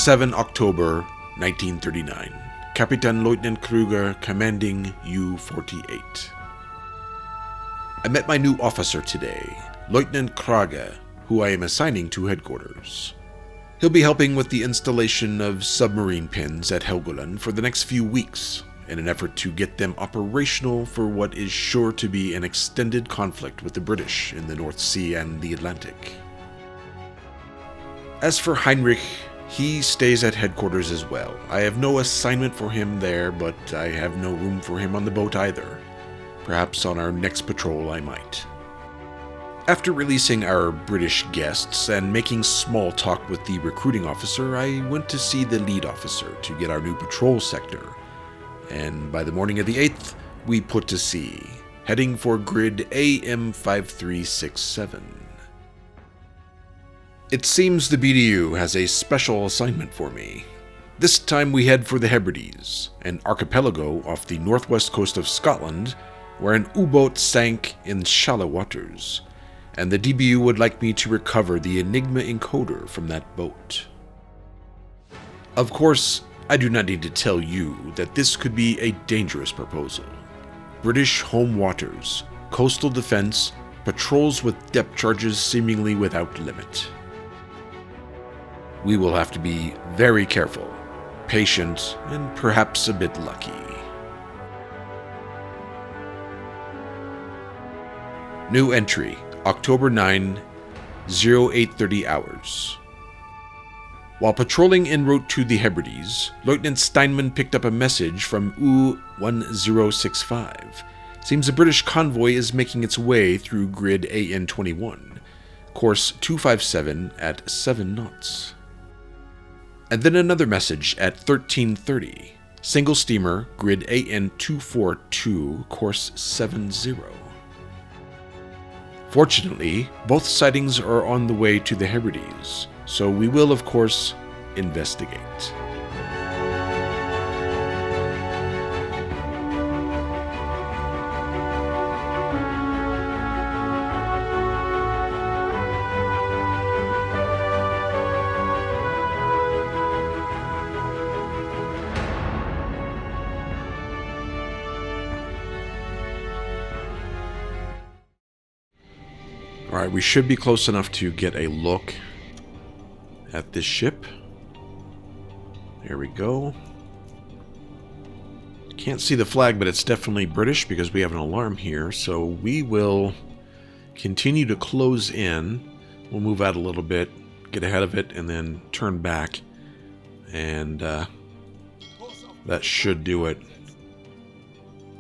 7 October 1939. Captain Lieutenant Kruger, commanding U-48. I met my new officer today, Lieutenant Krage, who I am assigning to headquarters. He'll be helping with the installation of submarine pins at Helgoland for the next few weeks, in an effort to get them operational for what is sure to be an extended conflict with the British in the North Sea and the Atlantic. As for Heinrich, he stays at headquarters as well. I have no assignment for him there, but I have no room for him on the boat either. Perhaps on our next patrol I might. After releasing our British guests and making small talk with the recruiting officer, I went to see the lead officer to get our new patrol sector. And by the morning of the 8th, we put to sea, heading for grid AM5367. It seems the BDU has a special assignment for me. This time we head for the Hebrides, an archipelago off the northwest coast of Scotland, where an U-boat sank in shallow waters, and the DBU would like me to recover the Enigma encoder from that boat. Of course, I do not need to tell you that this could be a dangerous proposal. British home waters, coastal defense, patrols with depth charges seemingly without limit. We will have to be very careful, patient, and perhaps a bit lucky. New entry, October 9, 0830 hours. While patrolling en route to the Hebrides, Lieutenant Steinman picked up a message from U-1065. Seems a British convoy is making its way through grid AN21, course 257 at 7 knots. And then another message at 1330, single steamer, grid AN242, course 70. Fortunately, both sightings are on the way to the Hebrides, so we will, of course, investigate. Alright, we should be close enough to get a look at this ship. There we go. Can't see the flag, but it's definitely British because we have an alarm here. So we will continue to close in. We'll move out a little bit, get ahead of it, and then turn back. And that should do it.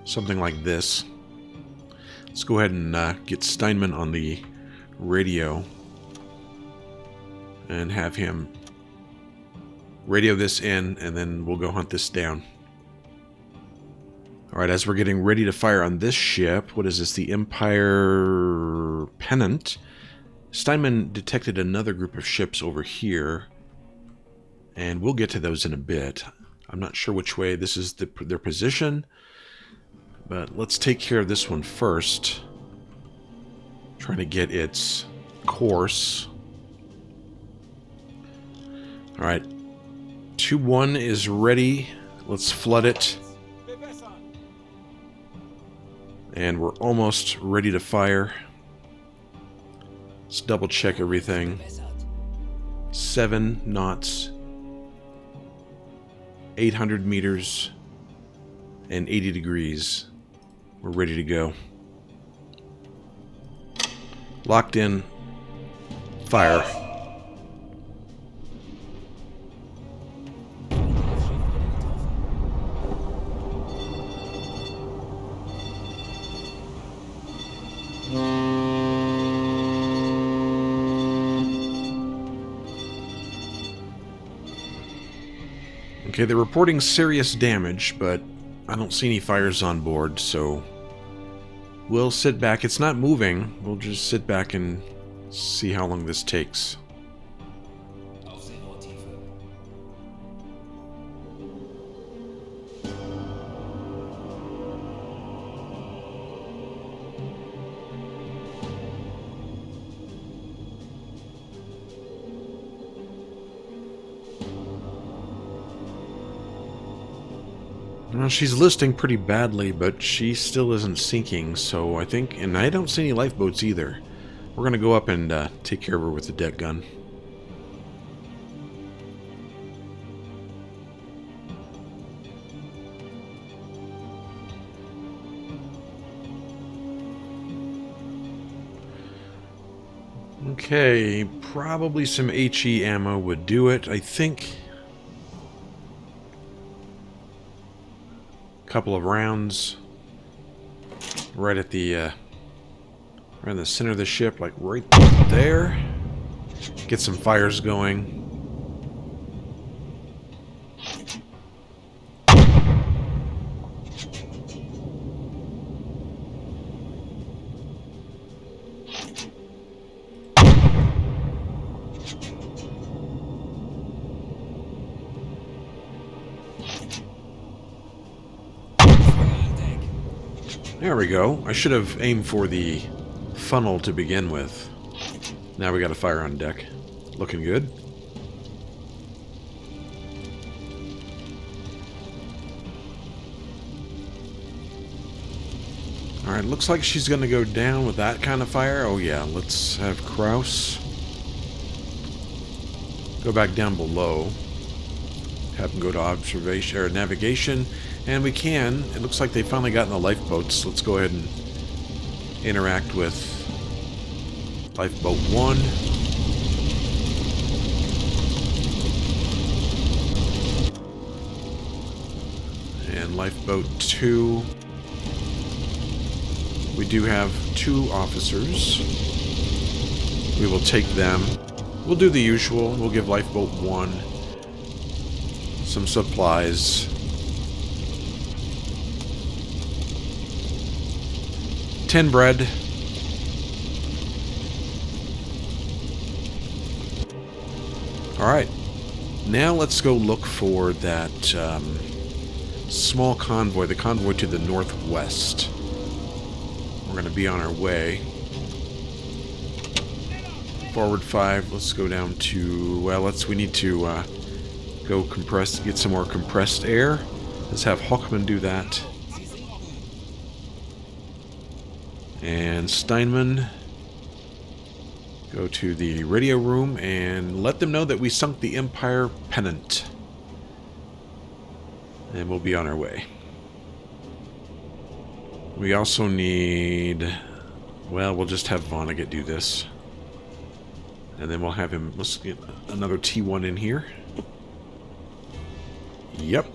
Something like this. Let's go ahead and get Steinman on the radio and have him radio this in, and then we'll go hunt this down. Alright, as we're getting ready to fire on this ship, what is this, the Empire Pennant? Steinman detected another group of ships over here, and we'll get to those in a bit. I'm not sure which way this is their position, but let's take care of this one first. Trying to get its course. Alright. 2-1 is ready. Let's flood it. And we're almost ready to fire. Let's double check everything. 7 knots. 800 meters. And 80 degrees. We're ready to go. Locked in. Fire. Okay, they're reporting serious damage, but I don't see any fires on board, so we'll sit back. It's not moving. We'll just sit back and see how long this takes. Well, she's listing pretty badly, but she still isn't sinking, so I think... And I don't see any lifeboats either. We're going to go up and take care of her with the deck gun. Okay, probably some HE ammo would do it, I think. Couple of rounds right at the right in the center of the ship, like right there. Get some fires going. There we go. I should have aimed for the funnel to begin with. Now we got a fire on deck. Looking good. Alright, looks like she's going to go down with that kind of fire. Oh yeah, let's have Kraus go back down below. Have him go to observation or navigation. And we can. It looks like they finally got in the lifeboats. Let's go ahead and interact with lifeboat 1. And lifeboat 2. We do have 2 officers. We will take them. We'll do the usual. We'll give lifeboat 1 some supplies. 10 bread. Alright. Now let's go look for that small convoy, the convoy to the northwest. We're going to be on our way. Forward 5. Let's go down to... Well, we need to go compress, get some more compressed air. Let's have Hockman do that. And Steinman, go to the radio room and let them know that we sunk the Empire Pennant. And we'll be on our way. We also need... Well, we'll just have Vonnegut do this. And then we'll have him... Let's get another T1 in here. Yep.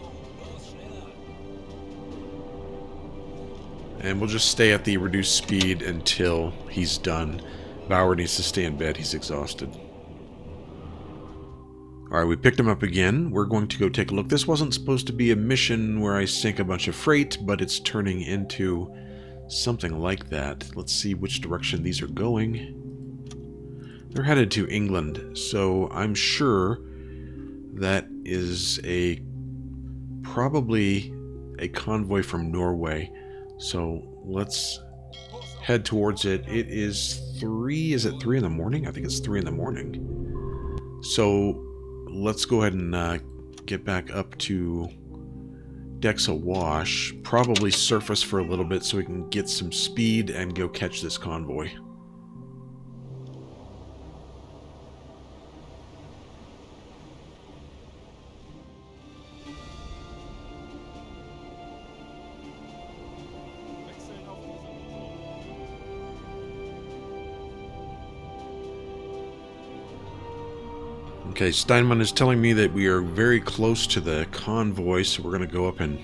And we'll just stay at the reduced speed until he's done. Bauer needs to stay in bed. He's exhausted. Alright, we picked him up again. We're going to go take a look. This wasn't supposed to be a mission where I sink a bunch of freight, but it's turning into something like that. Let's see which direction these are going. They're headed to England, so I'm sure that is probably a convoy from Norway. So let's head towards it. It is 3, is it 3 in the morning? I think it's 3 in the morning. So let's go ahead and get back up to decks awash. Probably surface for a little bit so we can get some speed and go catch this convoy. Okay, Steinman is telling me that we are very close to the convoy, so we're going to go up and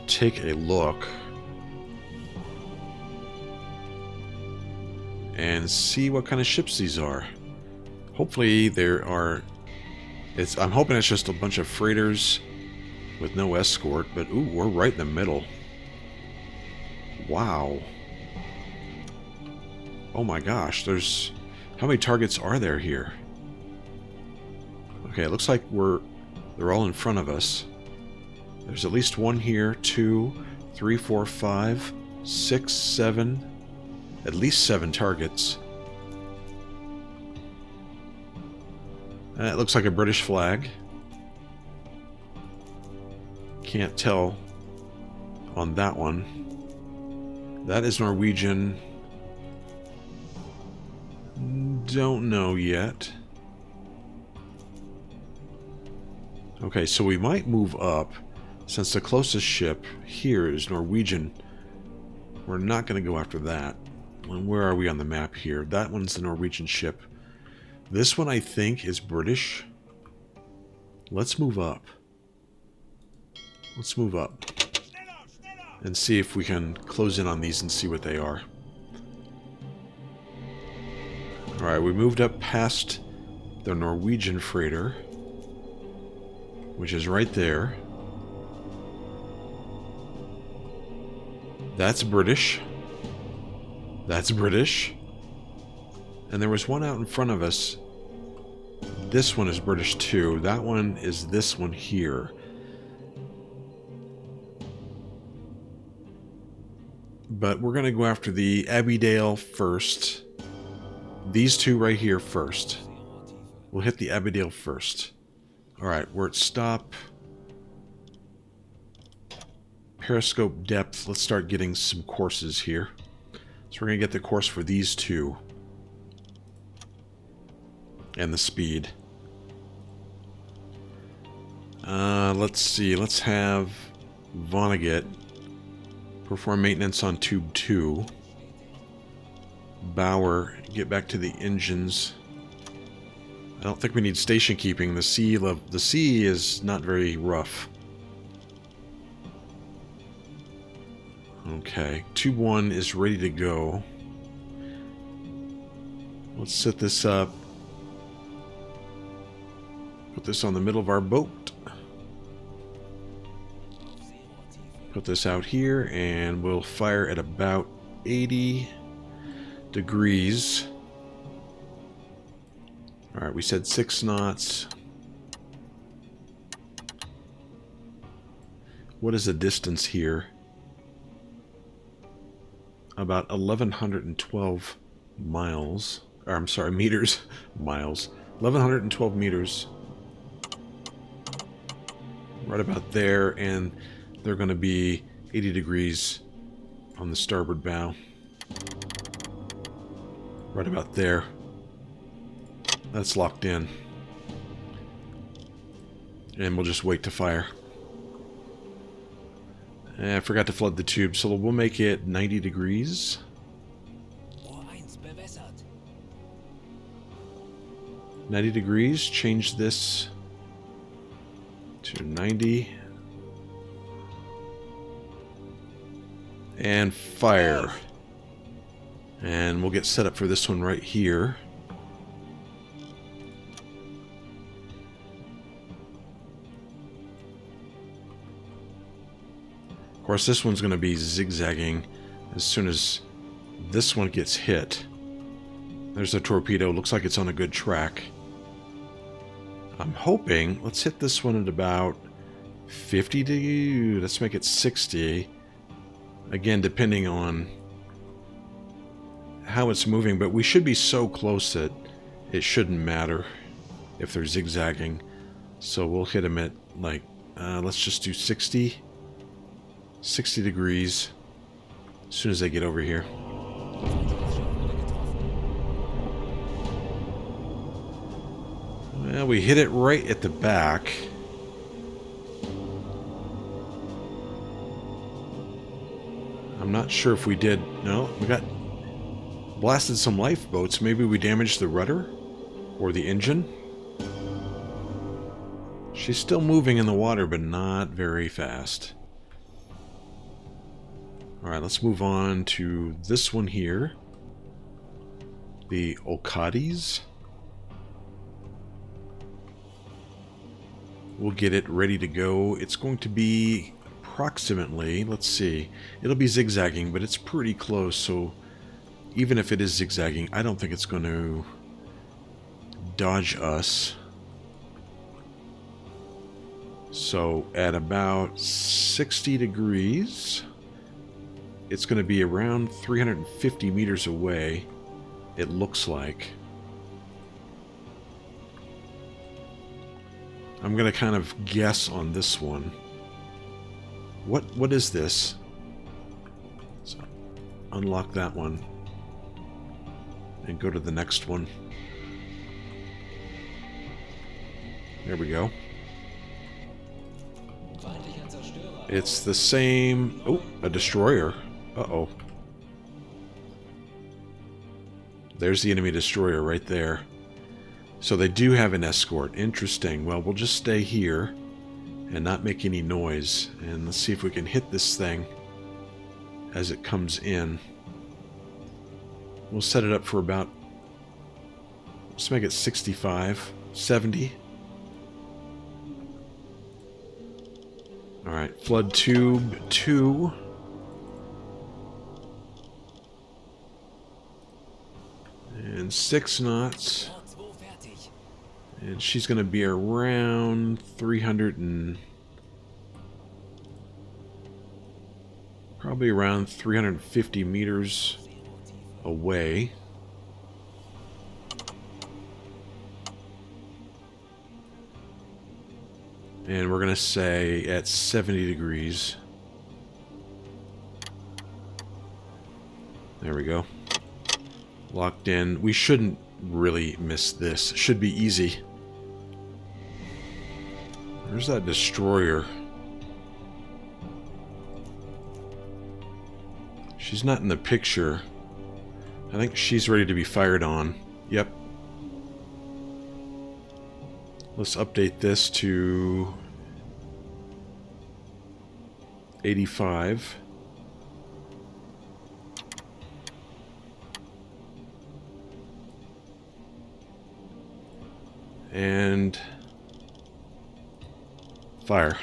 take a look. And see what kind of ships these are. Hopefully there are... I'm hoping it's just a bunch of freighters with no escort, but ooh, we're right in the middle. Wow. Oh my gosh, there's... How many targets are there here? Okay, it looks like they're all in front of us. There's at least one here, 2, 3, 4, 5, 6, 7, at least 7 targets. It looks like a British flag. Can't tell on that one. That is Norwegian. Don't know yet. Okay, so we might move up. Since the closest ship here is Norwegian, we're not going to go after that. Where are we on the map here? That one's the Norwegian ship. This one, I think, is British. Let's move up. Let's move up. And see if we can close in on these and see what they are. Alright, we moved up past the Norwegian freighter, which is right there. That's British. That's British. And there was one out in front of us. This one is British too. That one is this one here. But we're going to go after the Abbeydale first. These two right here first. We'll hit the Abbeydale first. Alright, we're at stop. Periscope depth. Let's start getting some courses here. So we're going to get the course for these two. And the speed. Let's see. Let's have Vonnegut perform maintenance on tube 2. Bauer, get back to the engines. I don't think we need station keeping. The sea is not very rough. Okay, tube 1 is ready to go. Let's set this up. Put this on the middle of our boat. Put this out here, and we'll fire at about 80 degrees. Alright, we said 6 knots. What is the distance here? About 1,112 miles. Or, I'm sorry, meters. Miles. 1,112 meters. Right about there, and they're going to be 80 degrees on the starboard bow. Right about there. That's locked in. And we'll just wait to fire. And I forgot to flood the tube, so we'll make it 90 degrees. 90 degrees. Change this to 90. And fire. And we'll get set up for this one right here. Of course, this one's going to be zigzagging as soon as this one gets hit. There's a torpedo. Looks like it's on a good track. I'm hoping... Let's hit this one at about 50 to... Let's make it 60. Again, depending on how it's moving. But we should be so close that it shouldn't matter if they're zigzagging. So we'll hit them at, like... let's just do 60. 60 degrees as soon as they get over here. Well, we hit it right at the back. I'm not sure if we did. No, we got blasted some lifeboats. Maybe we damaged the rudder or the engine. She's still moving in the water, but not very fast. Alright, let's move on to this one here. The Okades. We'll get it ready to go. It's going to be approximately, let's see, it'll be zigzagging, but it's pretty close, so even if it is zigzagging, I don't think it's going to dodge us. So at about 60 degrees... It's going to be around 350 meters away, it looks like. I'm going to kind of guess on this one. What is this? unlock that one. And go to the next one. There we go. It's the same... Oh, a destroyer. Uh-oh. There's the enemy destroyer right there. So they do have an escort. Interesting. Well, we'll just stay here and not make any noise. And let's see if we can hit this thing as it comes in. We'll set it up for about... Let's make it 65, 70. Alright, flood tube 2. And 6 knots. And she's going to be around 300 and... Probably around 350 meters away. And we're going to say at 70 degrees. There we go. Locked in. We shouldn't really miss this. Should be easy. There's that destroyer. She's not in the picture. I think she's ready to be fired on. Yep. Let's update this to 85. And fire.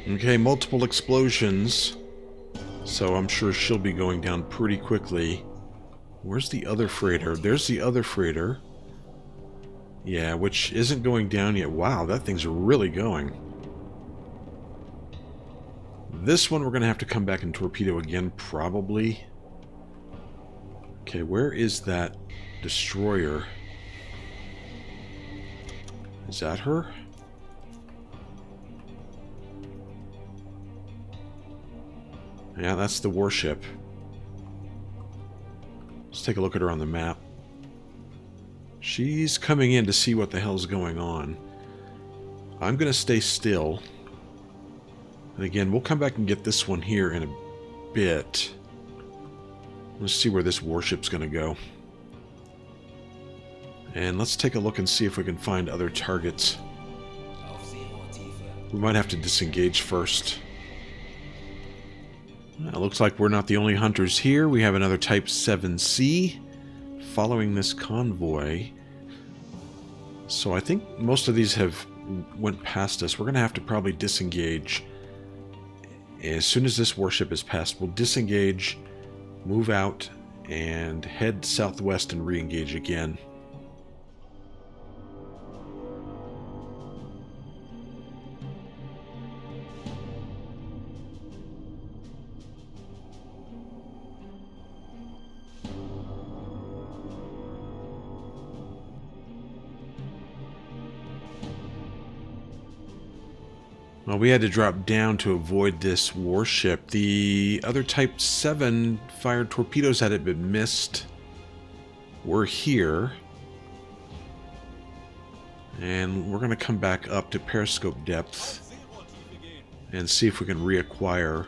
Okay, multiple explosions. So I'm sure she'll be going down pretty quickly. Where's the other freighter? There's the other freighter. Yeah, which isn't going down yet. Wow, that thing's really going. This one we're going to have to come back and torpedo again, probably. Okay, where is that destroyer? Is that her? Yeah, that's the warship. Let's take a look at her on the map. She's coming in to see what the hell's going on. I'm going to stay still. And again, we'll come back and get this one here in a bit. Let's see where this warship's going to go. And let's take a look and see if we can find other targets. We might have to disengage first. It looks like we're not the only hunters here. We have another Type 7C following this convoy. So I think most of these have went past us. We're going to have to probably disengage. As soon as this warship is passed, we'll disengage, move out, and head southwest and re-engage again. Well, we had to drop down to avoid this warship. The other Type 7 fired torpedoes had it been missed. We're here. And we're going to come back up to periscope depth and see if we can reacquire.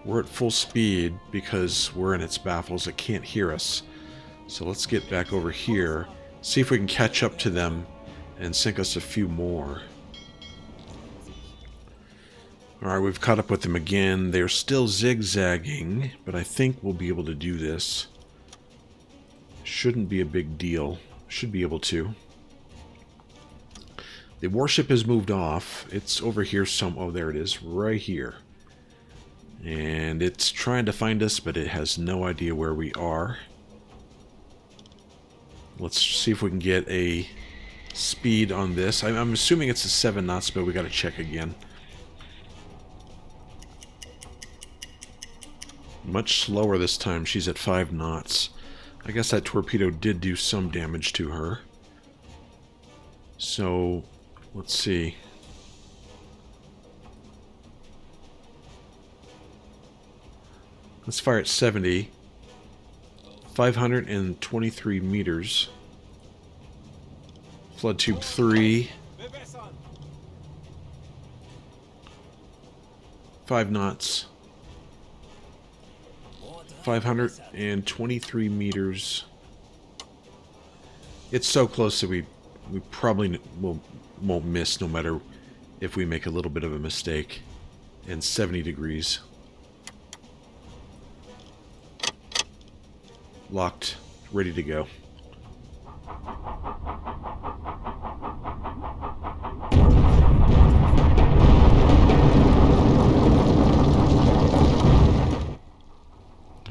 We're at full speed because we're in its baffles. It can't hear us. So let's get back over here, see if we can catch up to them and sink us a few more. Alright, we've caught up with them again. They're still zigzagging, but I think we'll be able to do this. Shouldn't be a big deal. Should be able to. The warship has moved off. It's over here some... Oh, there it is. Right here. And it's trying to find us, but it has no idea where we are. Let's see if we can get a speed on this. I'm assuming it's a 7 knots, but we got to check again. Much slower this time. She's at 5 knots. I guess that torpedo did do some damage to her. So, let's see. Let's fire at 70. 523 meters. Flood tube 3. 5 knots. 523 meters. It's so close that we probably won't miss no matter if we make a little bit of a mistake. And 70 degrees. Locked, ready to go.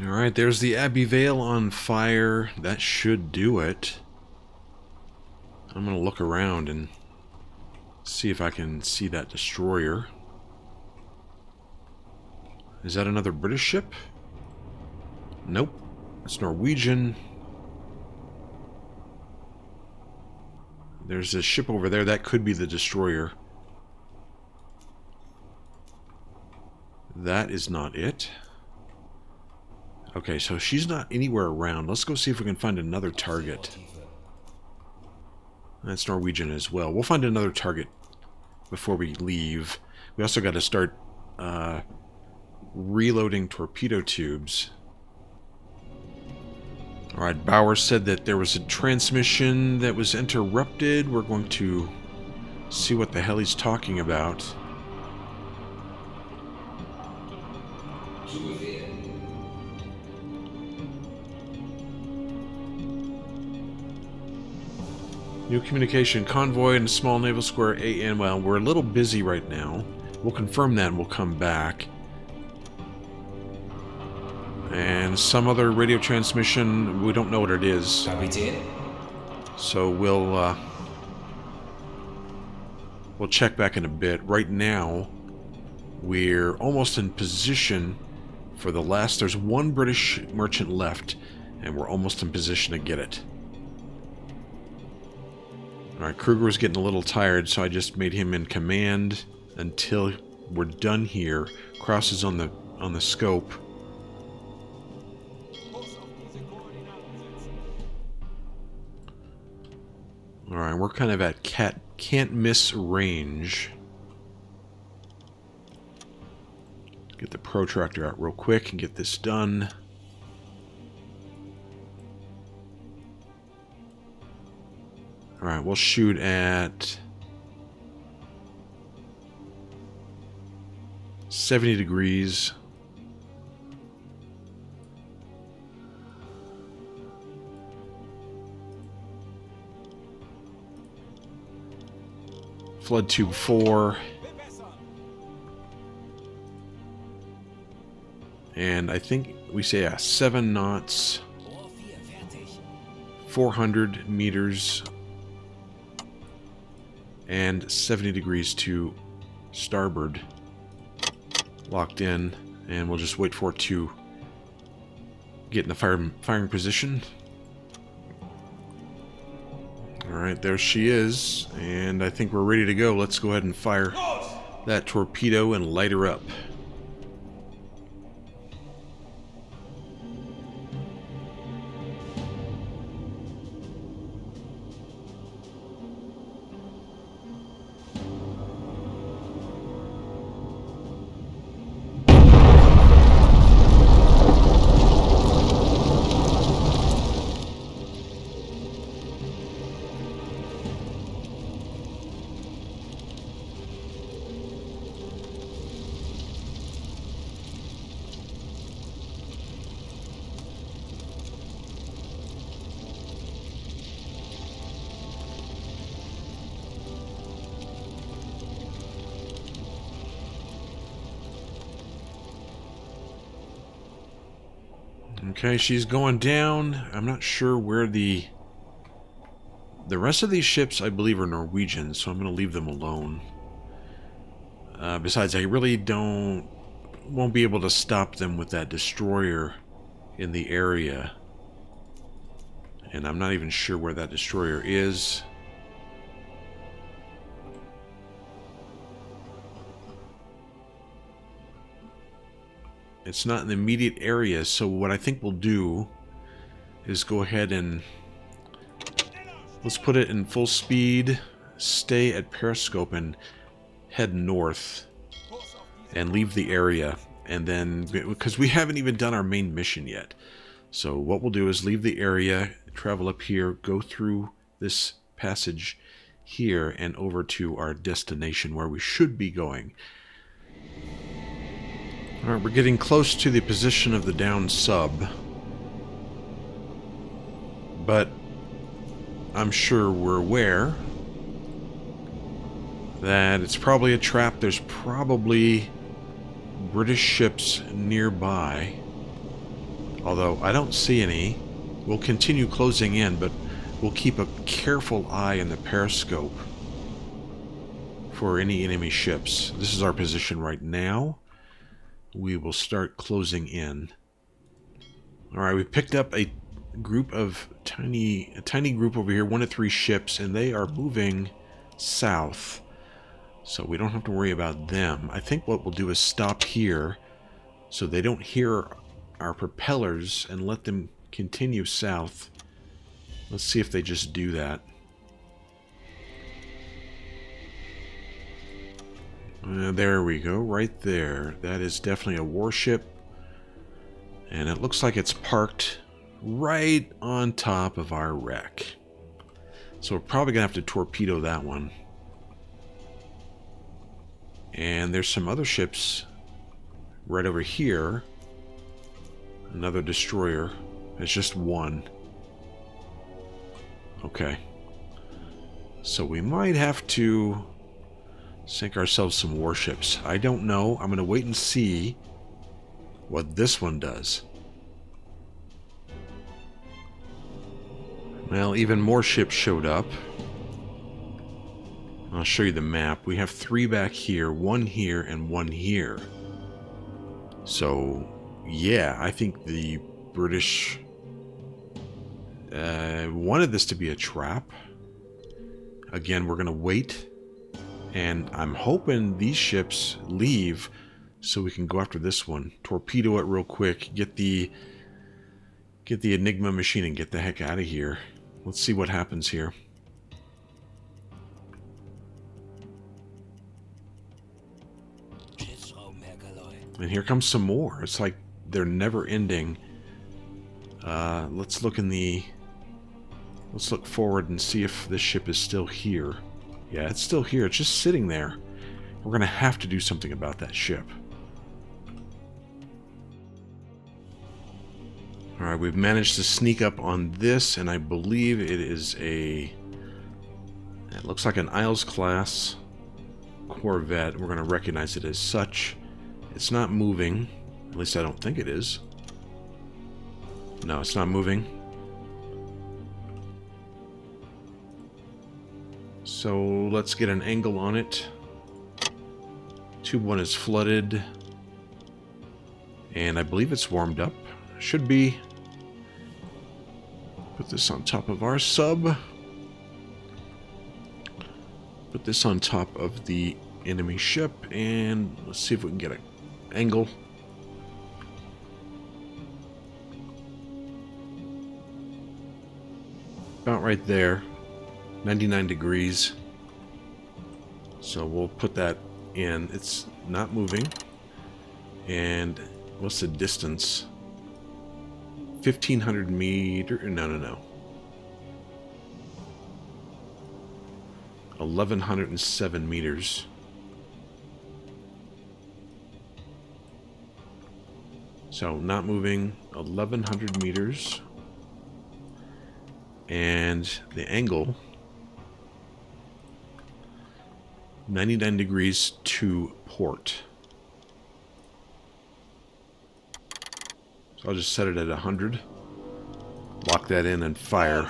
Alright, there's the Abbey Vale on fire. That should do it. I'm going to look around and see if I can see that destroyer. Is that another British ship? Nope. It's Norwegian. There's a ship over there. That could be the destroyer. That is not it. Okay, so she's not anywhere around. Let's go see if we can find another target. That's Norwegian as well. We'll find another target before we leave. We also got to start reloading torpedo tubes. Alright, Bauer said that there was a transmission that was interrupted. We're going to see what the hell he's talking about. New communication, convoy and small naval square AN. Well, we're a little busy right now. We'll confirm that and we'll come back. And some other radio transmission, we don't know what it is. So we'll check back in a bit. Right now, we're almost in position for the last. There's one British merchant left, and we're almost in position to get it. Alright, Kruger's getting a little tired, so I just made him in command until we're done here. Crosses on the scope. Alright, we're kind of at can't miss range. Get the protractor out real quick and get this done. Alright, we'll shoot at 70 degrees. Flood tube 4. And I think we say 7 knots. 400 meters. And 70 degrees to starboard. Locked in. And we'll just wait for it to get in the firing position. Alright, there she is, and I think we're ready to go. Let's go ahead and fire that torpedo and light her up. Okay, she's going down. I'm not sure where the The rest of these ships, I believe, are Norwegian, so I'm going to leave them alone. Besides, I really won't be able to stop them with that destroyer in the area. And I'm not even sure where that destroyer is. It's not in the immediate area, so what I think we'll do is go ahead and let's put it in full speed, stay at periscope, and head north and leave the area. And then, because we haven't even done our main mission yet, so what we'll do is leave the area, travel up here, go through this passage here and over to our destination where we should be going. Alright, we're getting close to the position of the downed sub, but I'm sure we're aware that it's probably a trap. There's probably British ships nearby, although I don't see any. We'll continue closing in, but we'll keep a careful eye on the periscope for any enemy ships. This is our position right now. We will start closing in. Alright, we picked up a group of a tiny group over here, 1 to 3 ships, and they are moving south. So we don't have to worry about them. I think what we'll do is stop here so they don't hear our propellers and let them continue south. Let's see if they just do that. There we go, right there. That is definitely a warship. And it looks like it's parked right on top of our wreck. So we're probably going to have to torpedo that one. And there's some other ships right over here. Another destroyer. It's just one. Okay. So we might have to sink ourselves some warships. I don't know. I'm going to wait and see what this one does. Well, even more ships showed up. I'll show you the map. We have 3 back here, 1 here, and 1 here. So, yeah, I think the British wanted this to be a trap. Again, we're going to wait. And I'm hoping these ships leave so we can go after this one. Torpedo it real quick. Get the Enigma machine and get the heck out of here. Let's see what happens here. And here comes some more. It's like they're never ending. Let's look forward and see if this ship is still here. Yeah, it's still here. It's just sitting there. We're going to have to do something about that ship. Alright, we've managed to sneak up on this, and I believe it is it looks like an Isles class corvette. We're going to recognize it as such. It's not moving. At least I don't think it is. No, it's not moving. So let's get an angle on it. Tube 1 is flooded. And I believe it's warmed up. Should be. Put this on top of our sub. Put this on top of the enemy ship. And let's see if we can get an angle. About right there. 99 degrees. So we'll put that in. It's not moving. And what's the distance? 1,500 meter. No. 1,107 meters. So not moving. 1,100 meters. And the angle 99 degrees to port. So I'll just set it at 100. Lock that in and fire.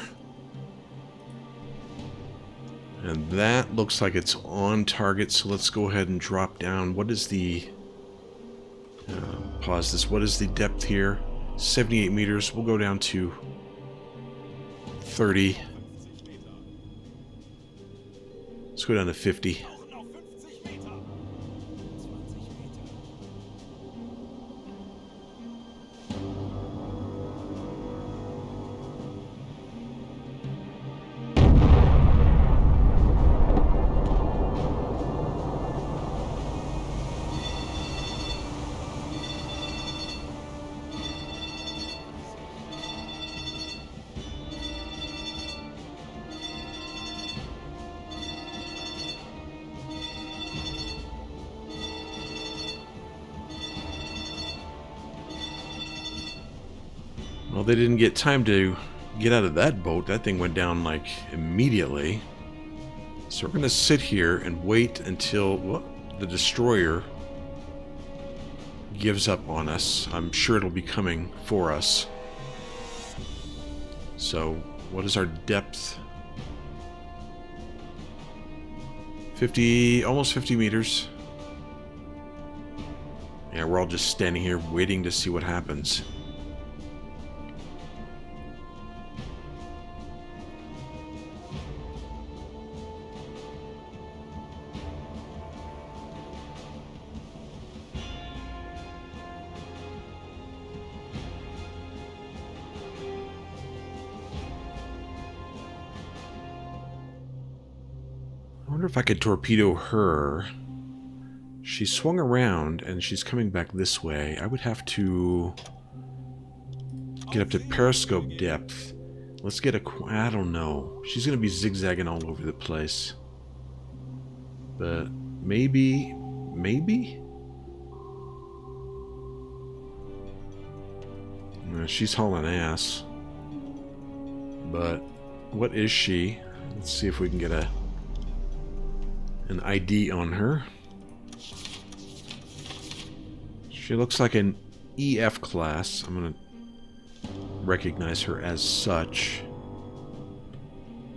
And that looks like it's on target, so let's go ahead and drop down. What is the... pause this. What is the depth here? 78 meters. We'll go down to 30. Let's go down to 50. Well, they didn't get time to get out of that boat. That thing went down, like, immediately. So we're going to sit here and wait until the destroyer gives up on us. I'm sure it'll be coming for us. So, what is our depth? 50, almost 50 meters. Yeah, we're all just standing here waiting to see what happens. I wonder if I could torpedo her. She swung around and she's coming back this way. I would have to get up to periscope depth. Let's get a... I don't know. She's going to be zigzagging all over the place. But maybe... Maybe? She's hauling ass. But what is she? Let's see if we can get an ID on her. She looks like an EF class. I'm going to recognize her as such.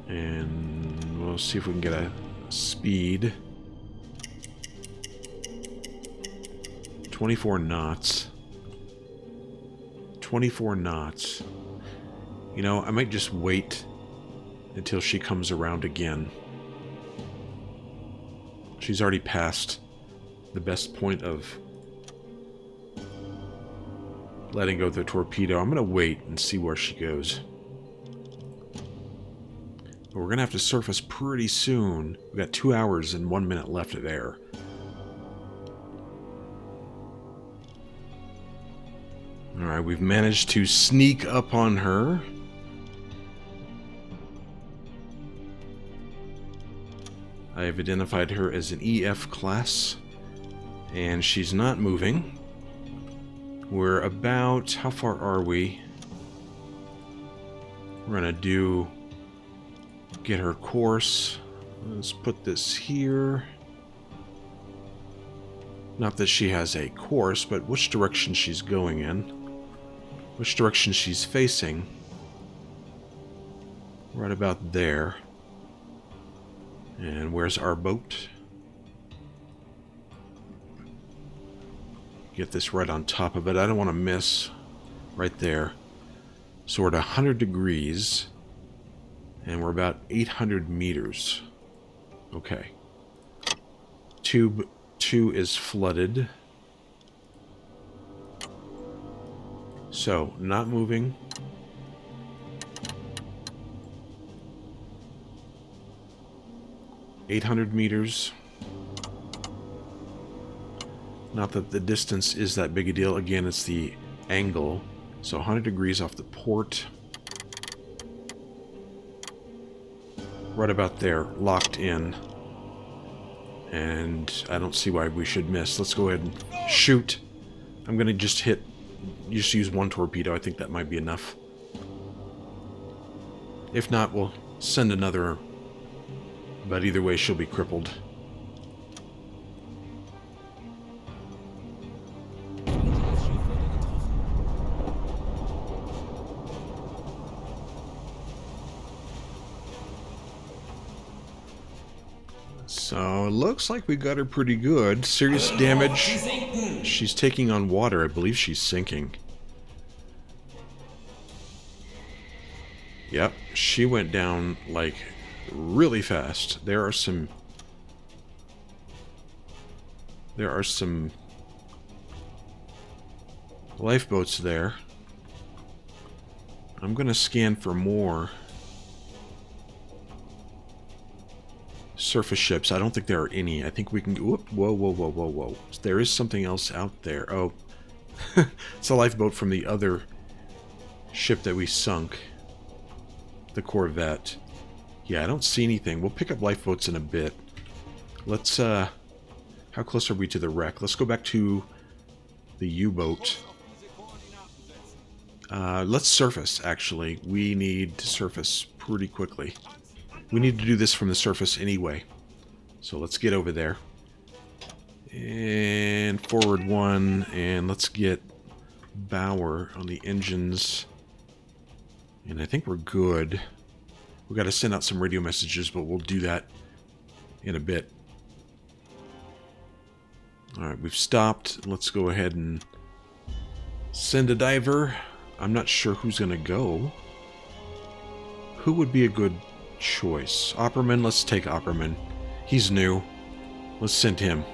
And we'll see if we can get a speed. 24 knots. 24 knots. You know, I might just wait until she comes around again. She's already passed the best point of letting go of the torpedo. I'm going to wait and see where she goes. But we're going to have to surface pretty soon. We've got 2 hours and 1 minute left of air. Alright, we've managed to sneak up on her. I have identified her as an EF class, and she's not moving. We're about... how far are we? We're gonna get her course. Let's put this here. Not that she has a course, but which direction she's going in. Which direction she's facing. Right about there. And where's our boat? Get this right on top of it. I don't want to miss. Right there. So we're at 100 degrees. And we're about 800 meters. Okay. Tube 2 is flooded. So, not moving. $800 meters. Not that the distance is that big a deal. Again, it's the angle. So 100 degrees off the port. Right about there, locked in. And I don't see why we should miss. Let's go ahead and shoot. I'm going to just use one torpedo. I think that might be enough. If not, we'll send another. But either way, she'll be crippled. So, it looks like we got her pretty good. Serious damage. She's taking on water. I believe she's sinking. Yep, she went down, like, really fast. There are some lifeboats there. I'm gonna scan for more surface ships. I don't think there are any. I think we can... Whoop, whoa, whoa, whoa, whoa, whoa. There is something else out there. Oh. It's a lifeboat from the other ship that we sunk. The Corvette. Yeah, I don't see anything. We'll pick up lifeboats in a bit. Let's, how close are we to the wreck? Let's go back to the U-boat. Let's surface, actually. We need to surface pretty quickly. We need to do this from the surface anyway. So let's get over there. And forward one, and let's get Bower on the engines. And I think we're good. We've got to send out some radio messages, but we'll do that in a bit. Alright, we've stopped. Let's go ahead and send a diver. I'm not sure who's going to go. Who would be a good choice? Opperman? Let's take Opperman. He's new. Let's send him.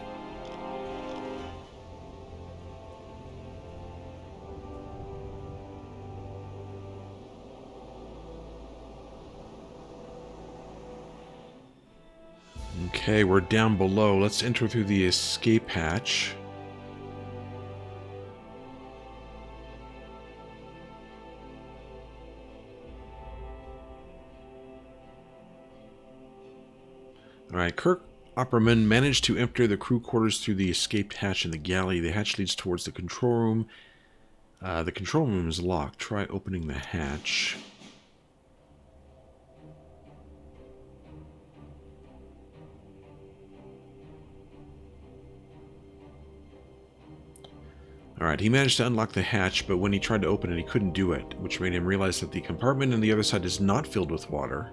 Okay, we're down below. Let's enter through the escape hatch. Alright, Kirk Opperman managed to enter the crew quarters through the escaped hatch in the galley. The hatch leads towards the control room. The control room is locked. Try opening the hatch. Alright, he managed to unlock the hatch, but when he tried to open it, he couldn't do it, which made him realize that the compartment on the other side is not filled with water.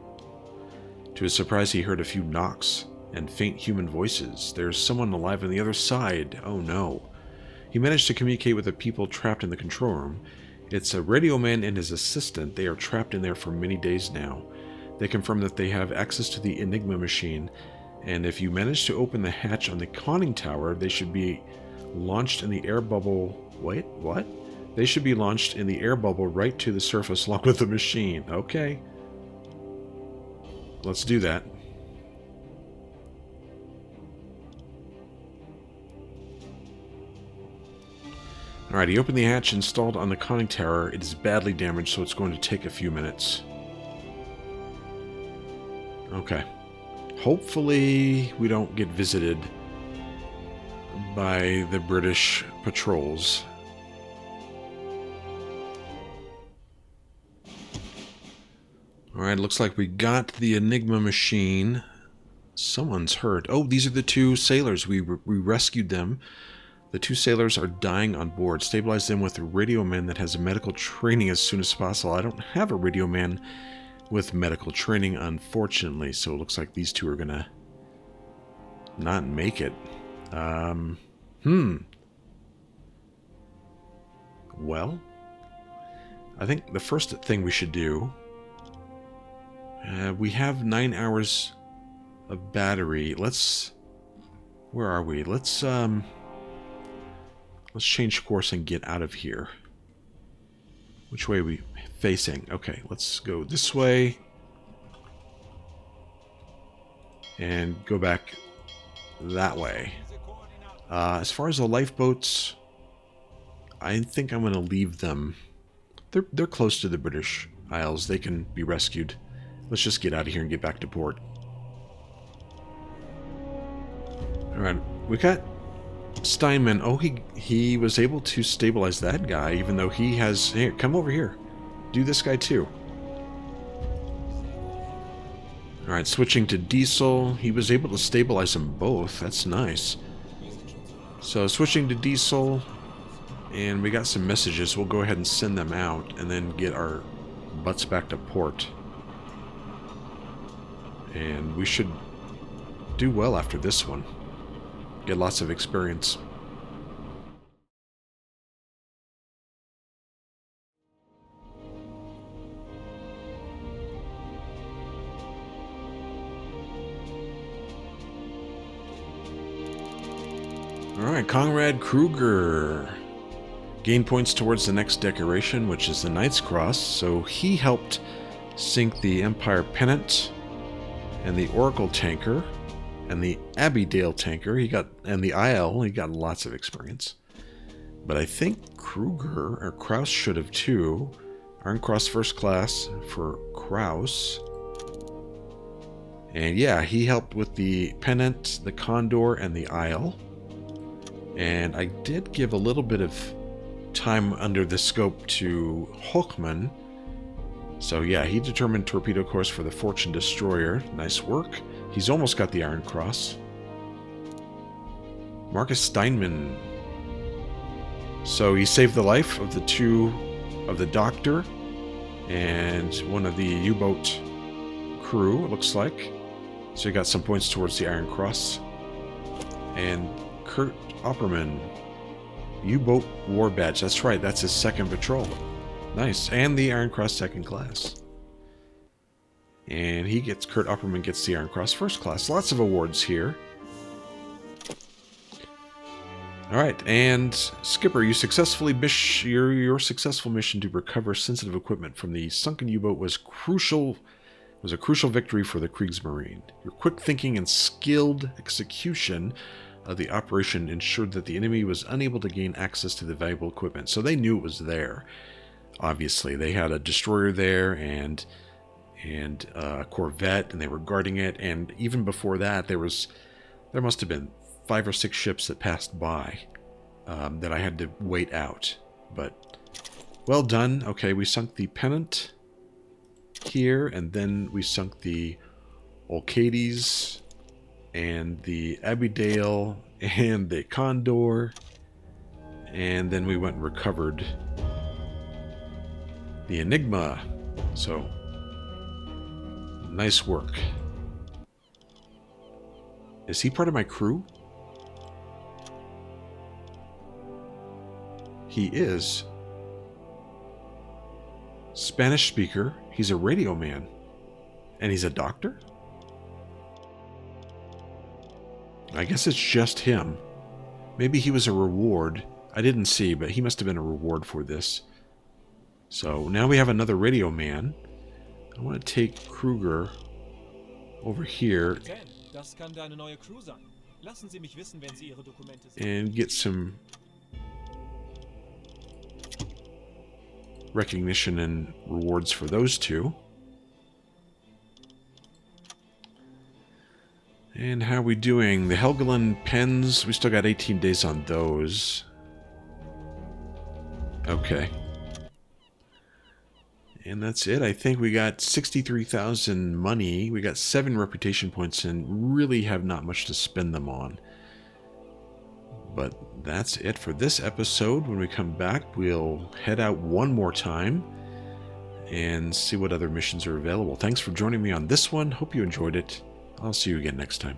To his surprise, he heard a few knocks and faint human voices. There's someone alive on the other side. Oh no. He managed to communicate with the people trapped in the control room. It's a radio man and his assistant. They are trapped in there for many days now. They confirm that they have access to the Enigma machine, and if you manage to open the hatch on the conning tower, they should be launched in the air bubble. Wait, what? They should be launched in the air bubble right to the surface along with the machine. Okay. Let's do that. Alright, he opened the hatch installed on the conning tower. It is badly damaged, so it's going to take a few minutes. Okay. Hopefully we don't get visited by the British patrols. Alright, looks like we got the Enigma machine. Someone's hurt. Oh, these are the two sailors. We rescued them. The two sailors are dying on board. Stabilize them with a radio man that has medical training as soon as possible. I don't have a radio man with medical training, unfortunately, so it looks like these two are gonna not make it. Well, I think the first thing we should do... we have 9 hours of battery. Let's... Where are we? Let's change course and get out of here. Which way are we facing? Okay, let's go this way. And go back that way. As far as the lifeboats, I think I'm going to leave them. They're close to the British Isles. They can be rescued. Let's just get out of here and get back to port. Alright, we got Steinman. Oh, he was able to stabilize that guy, even though he has... Here, come over here. Do this guy too. Alright, switching to diesel. He was able to stabilize them both. That's nice. So, switching to diesel. And we got some messages. We'll go ahead and send them out, and then get our butts back to port. And we should do well after this one. Get lots of experience. Alright, Conrad Kruger. Gain points towards the next decoration, which is the Knight's Cross. So he helped sink the Empire Pennant and the Oracle tanker and the Abbeydale tanker. And the Isle. He got lots of experience. But I think Kruger or Kraus should have too. Iron Cross First Class for Kraus. And yeah, he helped with the Pennant, the Condor, and the Isle. And I did give a little bit of time under the scope to Hochman. So yeah, he determined torpedo course for the Fortune Destroyer. Nice work. He's almost got the Iron Cross. Marcus Steinman. So he saved the life of the Doctor and one of the U-boat crew, it looks like. So he got some points towards the Iron Cross. And Kurt Opperman, U-boat war badge. That's right, that's his second patrol. Nice. And the Iron Cross second class. And Kurt Opperman gets the Iron Cross first class. Lots of awards here. Alright, and Skipper, your successful mission to recover sensitive equipment from the sunken U-boat was a crucial victory for the Kriegsmarine. Your quick thinking and skilled execution of the operation ensured that the enemy was unable to gain access to the valuable equipment. So they knew it was there. Obviously, they had a destroyer there and a corvette, and they were guarding it. And even before that, there must have been 5 or 6 ships that passed by that I had to wait out. But well done. Okay, we sunk the Pennant here, and then we sunk the Olcades and the Abbeydale and the Condor, and then we went and recovered the Enigma. So nice work. Is he part of my crew? He is. Spanish speaker. He's a radio man. And he's a doctor? I guess it's just him. Maybe he was a reward. I didn't see, but he must have been a reward for this. So now we have another radio man. I want to take Kruger over here and get some recognition and rewards for those two. And how are we doing? The Helgoland pens, we still got 18 days on those. Okay. And that's it. I think we got 63,000 money. We got 7 reputation points and really have not much to spend them on. But that's it for this episode. When we come back, we'll head out one more time and see what other missions are available. Thanks for joining me on this one. Hope you enjoyed it. I'll see you again next time.